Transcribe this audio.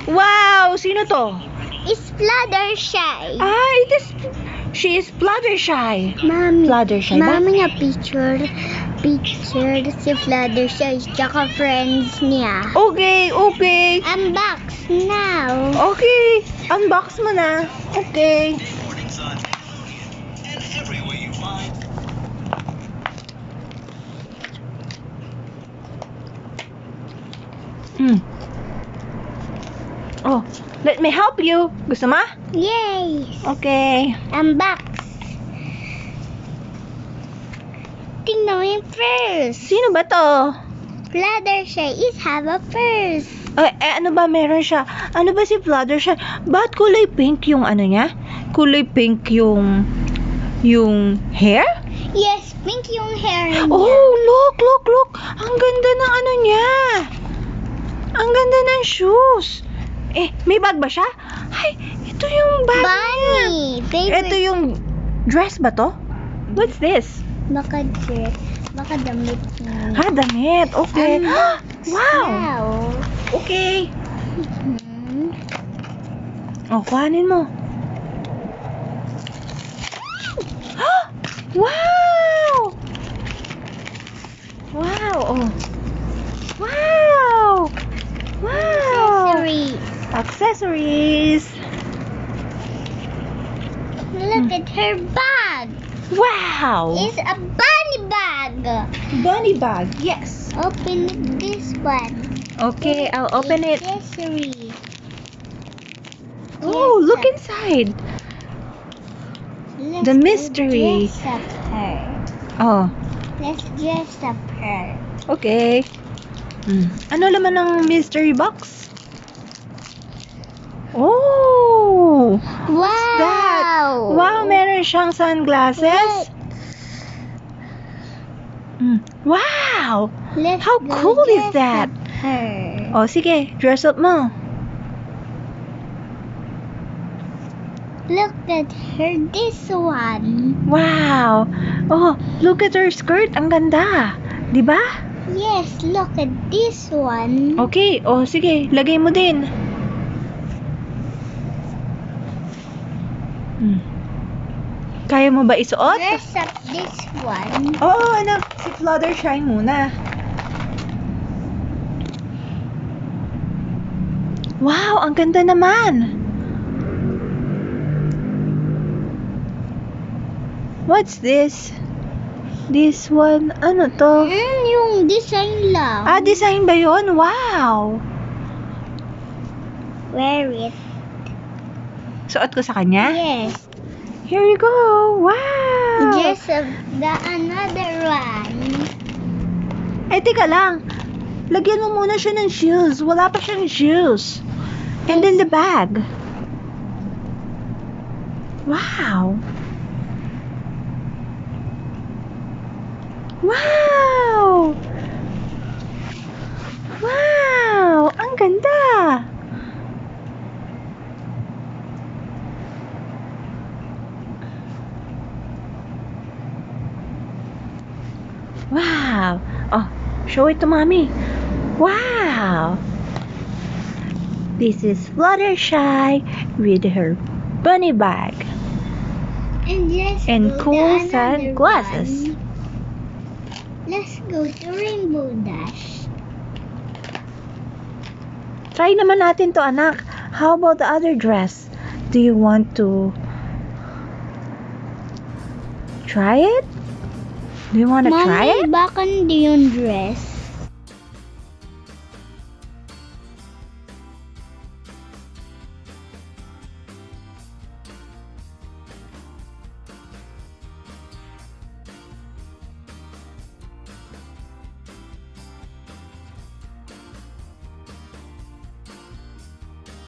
Wow! Sino to? It's Fluttershy. She is Fluttershy. Mami, Fluttershy ba? mami nga picture si Fluttershy tsaka friends niya. Okay. Unbox now. Okay. Unbox mo na. Okay. Oh, let me help you. Gusto mo? Yay! Okay. Unbox. Tingnan mo yung purse. Sino ba to? Fluttershy is have a purse. Ano ba meron siya? Ano ba si Fluttershy? Ba't kulay pink yung ano niya? Kulay pink yung hair? Yes, pink yung hair niya. Oh, look. Ang ganda ng ano niya. Ang ganda ng shoes. May bag ba siya? Ay, ito yung bag niya. Bunny. Favorite. Ito yung dress ba to? What's this? Baka dress. Baka damit niya. Damit. Okay. Wow. Wow. Okay. Mhm. Kuhanin mo. Wow! Wow! Wow! Wow! Accessories. Look at her bag. Wow! It's a bunny bag. Bunny bag. Yes. Open this one. Okay, I'll open it. Accessory. Oh, look inside. Let's The mystery. Dress up her. Oh, Let's dress up her. okay. Ano laman ng mystery box? Oh! What's that? Wow, meron siyang sunglasses. Wow! Let's How go cool is dress that? up her. Oh, sige, dress up mo. Look at her this one. Wow! Oh, look at her skirt. Ang ganda. Di ba? Yes, look at this one. Okay, oh, sige, lagay mo din. Kaya mo ba isuot? Dress up this one. Oo, anak. Si Fluttershy muna. Wow, ang ganda naman. What's this? This one, ano to? Yung design lang. Design ba yun? Wow! Wear it. Suot ko sa kanya? Yes. Here you go! Wow! Dress up the another one. Teka lang. Lagyan mo muna siya ng shoes. Wala pa siyang shoes. And then the bag. Wow! Wow! Wow! Ang ganda! Wow! Oh, show it to mommy. Wow! This is Fluttershy with her bunny bag and cool sunglasses. Let's go to Rainbow Dash. Try naman natin to, anak. How about the other dress? Do you want to try it? Do you want to try it? Mami, baka hindi yung dress.